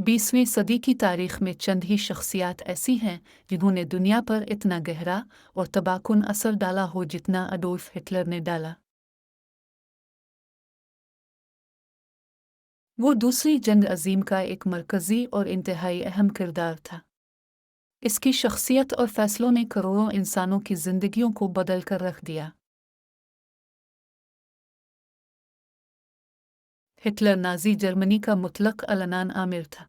20वीं सदी की तारीख में चंद ही शख्सियात ऐसी हैं जिन्होंने दुनिया पर इतना गहरा और तबाहकुन असर डाला हो जितना अडोल्फ हिटलर ने डाला। वो दूसरी जंग अजीम का एक मरकज़ी और इंतहाई अहम किरदार था। इसकी शख्सियत और फैसलों ने करोड़ों इंसानों की जिंदगियों को बदल कर रख दिया। हिटलर नाज़ी जर्मनी का मुतलक अलनान आमिर था।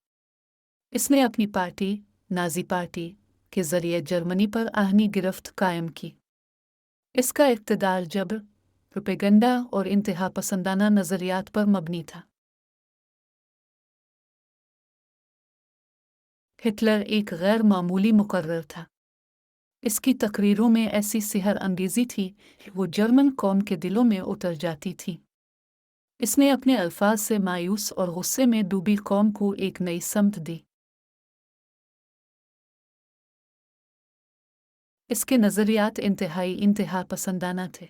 इसने अपनी पार्टी, नाज़ी पार्टी, के ज़रिए जर्मनी पर आहनी गिरफ्त कायम की। इसका इक़्तिदार जबर, प्रोपेगंडा और इंतहा पसंदाना नज़रियात पर मबनी था। हिटलर एक गैर मामूली मुकर्रर था। इसकी तकरीरों में ऐसी सिहर अंगेज़ी थी कि वो जर्मन कौम के दिलों में उतर जाती थी। इसने अपने अल्फाज से मायूस और गुस्से में डूबी कौम को एक नई समत दी। इसके नज़रियात इंतहा पसंदाना थे।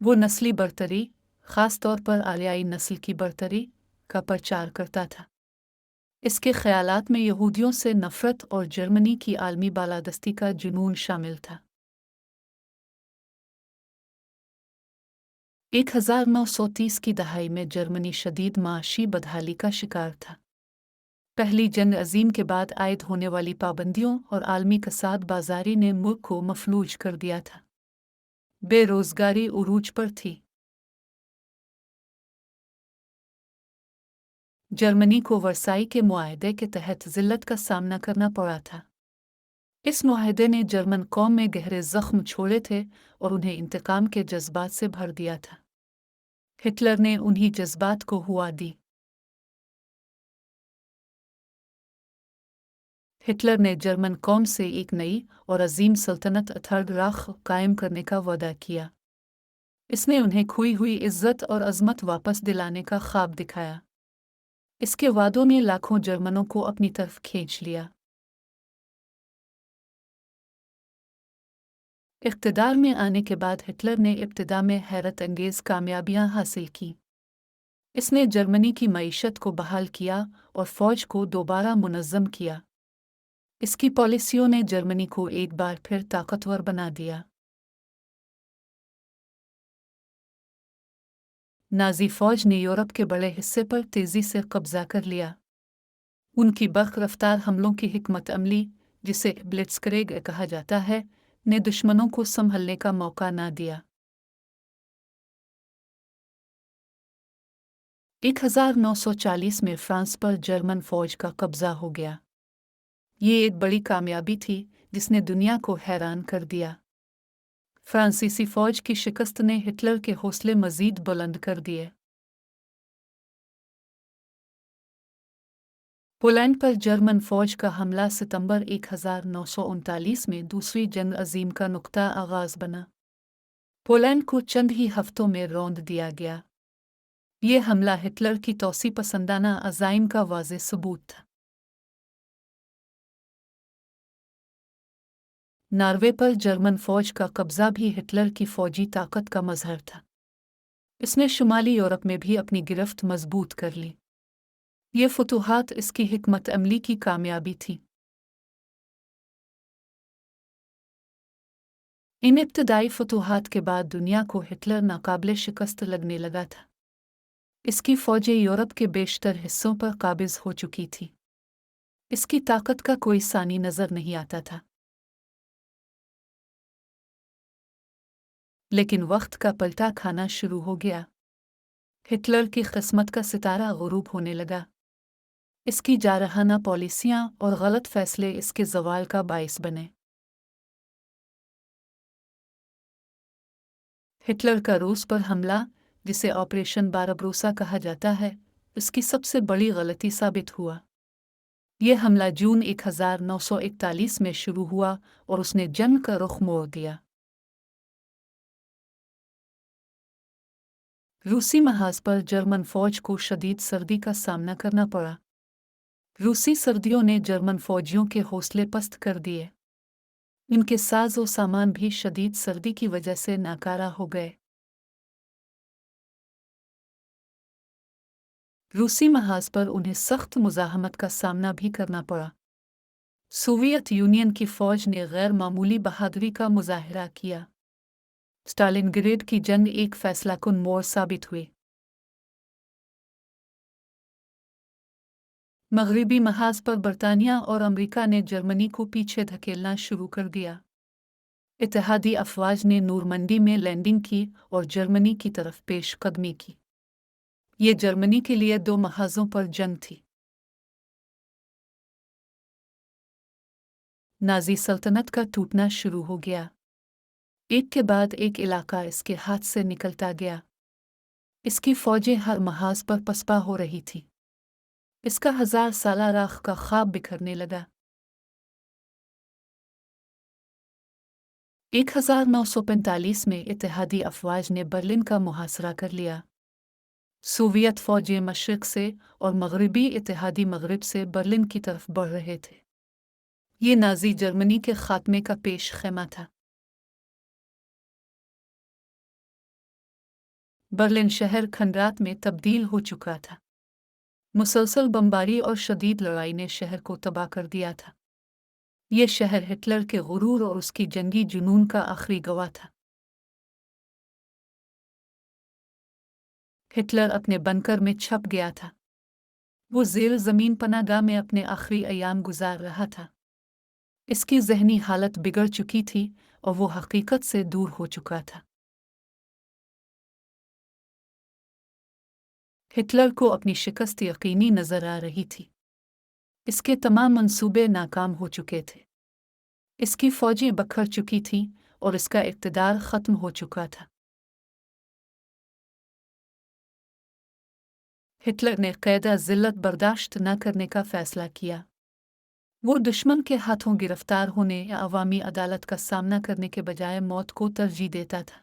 वो नस्ली बरतरी, ख़ास तौर पर आलियाई नस्ल की बरतरी, का प्रचार करता था। इसके ख़यालात में यहूदियों से नफ़रत और जर्मनी की आलमी बालादस्ती का जुनून शामिल था। 1930 की दहाई में जर्मनी शदीद माशी बदहाली का शिकार था। पहली जंग अजीम के बाद आयद होने वाली पाबंदियों और आलमी कसाद बाजारी ने मुल्क को मफलूज कर दिया था। बेरोज़गारी उरूज पर थी। जर्मनी को वर्साई के मुआहदे के तहत ज़िल्लत का सामना करना पड़ा था। इस मुआहदे ने जर्मन कौम में गहरे ज़ख्म छोड़े थे और उन्हें इंतकाम के जज्बात से भर दिया था। हिटलर ने उन्हीं जज्बात को हुआ दी। हिटलर ने जर्मन कौम से एक नई और अजीम सल्तनत थर्ड राख कायम करने का वादा किया। इसने उन्हें खोई हुई इज्जत और अजमत वापस दिलाने का ख्वाब दिखाया। इसके वादों ने लाखों जर्मनों को अपनी तरफ खींच लिया। इक़्तिदार में आने के बाद हिटलर ने इब्तिदा में हैरत अंगेज़ कामयाबियाँ हासिल की। इसने जर्मनी की मईशत को बहाल किया और फ़ौज को दोबारा मुनज़्ज़म किया। इसकी पॉलिसियों ने जर्मनी को एक बार फिर ताकतवर बना दिया। नाज़ी फ़ौज ने यूरोप के बड़े हिस्से पर तेज़ी से कब्ज़ा कर लिया। उनकी बर्क़ रफ्तार हमलों की हिकमत अमली, जिसे ब्लिट्ज़क्रेग कहा जाता है, ने दुश्मनों को संभलने का मौका न दिया। 1940 में फ्रांस पर जर्मन फ़ौज का कब्ज़ा हो गया। ये एक बड़ी कामयाबी थी जिसने दुनिया को हैरान कर दिया। फ्रांसीसी फ़ौज की शिकस्त ने हिटलर के हौसले मज़ीद बुलंद कर दिए। पोलैंड पर जर्मन फ़ौज का हमला सितंबर 1939 में दूसरी जंग अज़ीम का नुक्ता आगाज़ बना। पोलैंड को चंद ही हफ्तों में रौंद दिया गया। ये हमला हिटलर की तौसी पसंदाना अज़ाइम का वाज़ेह सबूत था। नॉर्वे पर जर्मन फ़ौज का कब्ज़ा भी हिटलर की फ़ौजी ताकत का मज़हर था। इसने शुमाली यूरोप में भी अपनी गिरफ्त मज़बूत कर ली। ये फतूहात इसकी हिकमत अमली की कामयाबी थी। इन इब्तदाई फतूहात के बाद दुनिया को हिटलर नाकाबिले शिकस्त लगने लगा था। इसकी फ़ौजें यूरोप के बेशतर हिस्सों पर काबिज़ हो चुकी थी। इसकी ताकत का कोई सानी नज़र नहीं आता था। लेकिन वक्त का पलटा खाना शुरू हो गया। हिटलर की किस्मत का सितारा गुरूब होने लगा। इसकी जारहाना पॉलिसियाँ और गलत फैसले इसके ज़वाल का बाइस बने। हिटलर का रूस पर हमला, जिसे ऑपरेशन बारबरोसा कहा जाता है, इसकी सबसे बड़ी गलती साबित हुआ। यह हमला जून 1941 में शुरू हुआ और उसने जंग का रुख मोड़ दिया। रूसी महाज पर जर्मन फ़ौज को शदीद सर्दी का सामना करना पड़ा। रूसी सर्दियों ने जर्मन फ़ौजियों के हौसले पस्त कर दिए। इनके साज़ो सामान भी शदीद सर्दी की वजह से नाकारा हो गए। रूसी महाज पर उन्हें सख्त मुज़ाहमत का सामना भी करना पड़ा। सोवियत यूनियन की फौज ने गैर मामूली बहादुरी का मुजाहिरा किया। स्टालिनग्रेड की जंग एक फैसलाकुन मोड़ साबित हुई। मगरिबी महाज पर बरतानिया और अमेरिका ने जर्मनी को पीछे धकेलना शुरू कर दिया। इत्तेहादी अफवाज ने नूरमंडी में लैंडिंग की और जर्मनी की तरफ पेशकदमी की। ये जर्मनी के लिए 2 महाजों पर जंग थी। नाज़ी सल्तनत का टूटना शुरू हो गया। एक के बाद एक इलाका इसके हाथ से निकलता गया। इसकी फौजें हर महाज पर पसपा हो रही थीं। इसका 1000 साला राख का ख्वाब बिखरने लगा। 1945 में इत्तेहादी अफवाज ने बर्लिन का मुहासरा कर लिया। सोवियत फौजें मशरिक से और मगरबी इत्तेहादी मगरिब से बर्लिन की तरफ बढ़ रहे थे। ये नाज़ी जर्मनी के खात्मे का पेश खेमा था। बर्लिन शहर खंडात में तब्दील हो चुका था। मुसलसल बमबारी और शदीद लड़ाई ने शहर को तबाह कर दिया था। ये शहर हिटलर के गुरूर और उसकी जंगी जुनून का आखिरी गवाह था। हिटलर अपने बंकर में छप गया था। वो ज़ेर ज़मीन पनाहगाह में अपने आखिरी अयाम गुजार रहा था। इसकी ज़हनी हालत बिगड़ चुकी थी और वो हकीकत से दूर हो चुका था। हिटलर को अपनी शिकस्त यकीनी नज़र आ रही थी। इसके तमाम मंसूबे नाकाम हो चुके थे। इसकी फ़ौजें बखर चुकी थीं और इसका इक़्तिदार ख़त्म हो चुका था। हिटलर ने क़ैदा ज़िल्लत बर्दाश्त न करने का फ़ैसला किया। वो दुश्मन के हाथों गिरफ्तार होने या अवामी अदालत का सामना करने के बजाय मौत को तरजीह देता था।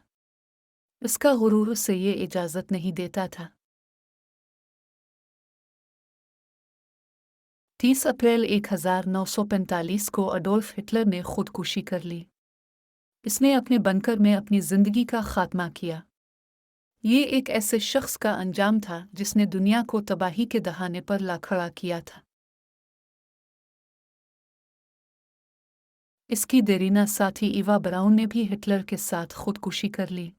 इसका गुरूर उसे ये इजाज़त नहीं देता था। 30 अप्रैल 1945 को अडोल्फ हिटलर ने खुदकुशी कर ली। इसने अपने बंकर में अपनी ज़िंदगी का ख़ात्मा किया। ये एक ऐसे शख्स का अंजाम था जिसने दुनिया को तबाही के दहाने पर ला खड़ा किया था। इसकी देरीना साथी इवा ब्राउन ने भी हिटलर के साथ खुदकुशी कर ली।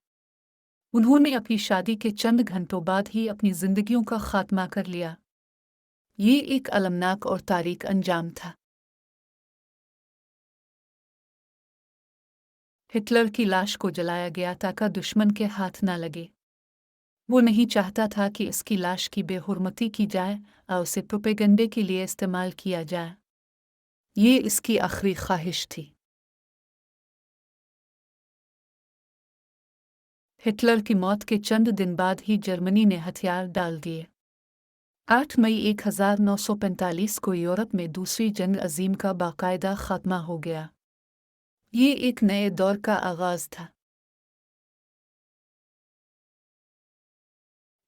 उन्होंने अपनी शादी के चंद घंटों बाद ही अपनी जिंदगियों का खात्मा कर लिया। ये एक अलमनाक और तारीक अंजाम था। हिटलर की लाश को जलाया गया ताकि दुश्मन के हाथ न लगे। वो नहीं चाहता था कि इसकी लाश की बेहुरमती की जाए और उसे प्रोपेगेंडे के लिए इस्तेमाल किया जाए। ये इसकी आखिरी ख्वाहिश थी। हिटलर की मौत के चंद दिन बाद ही जर्मनी ने हथियार डाल दिए। 8 मई 1945 को यूरोप में दूसरी जंग अजीम का बाकायदा खात्मा हो गया। ये एक नए दौर का आगाज था।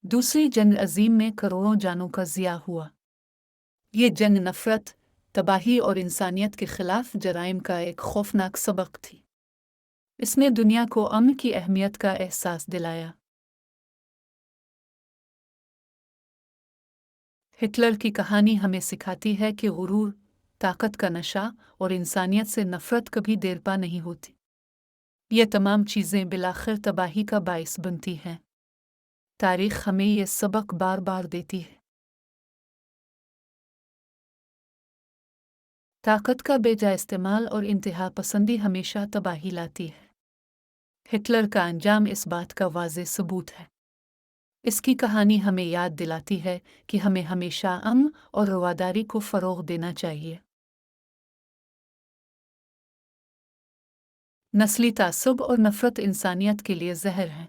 दूसरी जंग अजीम में करोड़ों जानों का ज़िया हुआ। ये जंग नफ़रत, तबाही और इंसानियत के खिलाफ जराइम का एक खौफनाक सबक थी। इसने दुनिया को अमन की अहमियत का एहसास दिलाया। हिटलर की कहानी हमें सिखाती है कि गुरूर, ताकत का नशा और इंसानियत से नफ़रत कभी देरपा नहीं होती। ये तमाम चीज़ें बिलाखिर तबाही का बाइस बनती हैं। तारीख़ हमें ये सबक बार बार देती है। ताकत का बेजा इस्तेमाल और इंतहा पसंदी हमेशा तबाही लाती है। हिटलर का अंजाम इस बात का वाज़ेह सबूत है। इसकी कहानी हमें याद दिलाती है कि हमें हमेशा अमन और रवादारी को फ़रोग़ देना चाहिए। नस्ली तासुब और नफ़रत इंसानियत के लिए ज़हर है।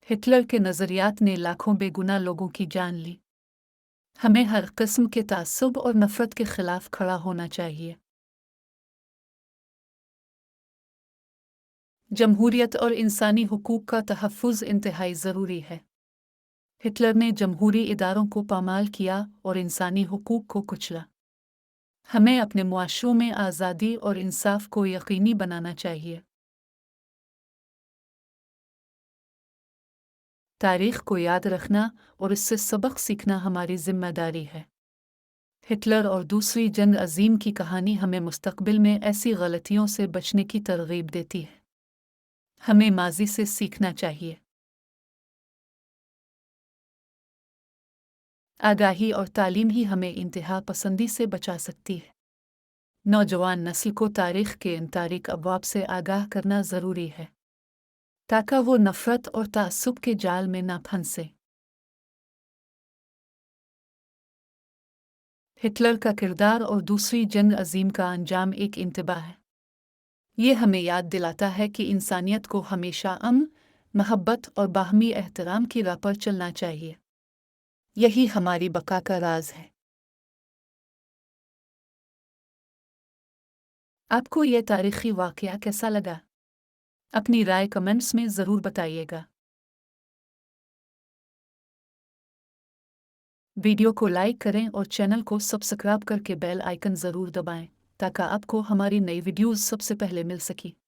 हिटलर के नज़रियात ने लाखों बेगुनाह लोगों की जान ली। हमें हर किस्म के तासुब और नफ़रत के खिलाफ खड़ा होना चाहिए। जमहूरियत और इंसानी हुकूक का तहफ़्फ़ुज़ इंतहाई ज़रूरी है। हिटलर ने जमहूरी इदारों को पामाल किया और इंसानी हुकूक को कुचला। हमें अपने मुआशरों में आज़ादी और इंसाफ को यकीनी बनाना चाहिए। تاریخ کو یاد رکھنا اور اس سے سبق سیکھنا ہماری ذمہ داری ہے۔ ہٹلر اور دوسری جنگ عظیم کی کہانی ہمیں مستقبل میں ایسی غلطیوں سے بچنے کی ترغیب دیتی ہے۔ ہمیں ماضی سے سیکھنا چاہیے۔ آگاہی اور تعلیم ہی ہمیں انتہا پسندی سے بچا سکتی ہے۔ نوجوان نسل کو تاریخ کے ان تاریک ابواب سے آگاہ کرنا ضروری ہے، تاکہ وہ نفرت اور تعصب کے جال میں نہ پھنسے۔ ہٹلر کا کردار اور دوسری جنگ عظیم کا انجام ایک انتباہ ہے۔ یہ ہمیں یاد دلاتا ہے کہ انسانیت کو ہمیشہ امن، محبت اور باہمی احترام کی راہ پر چلنا چاہیے۔ یہی ہماری بقا کا راز ہے۔ آپ کو یہ تاریخی واقعہ کیسا لگا؟ اپنی رائے کمنٹس میں ضرور بتائیے گا۔ ویڈیو کو لائک کریں اور چینل کو سبسکرائب کر کے بیل آئیکن ضرور دبائیں تاکہ آپ کو ہماری نئی ویڈیوز سب سے پہلے مل سکیں۔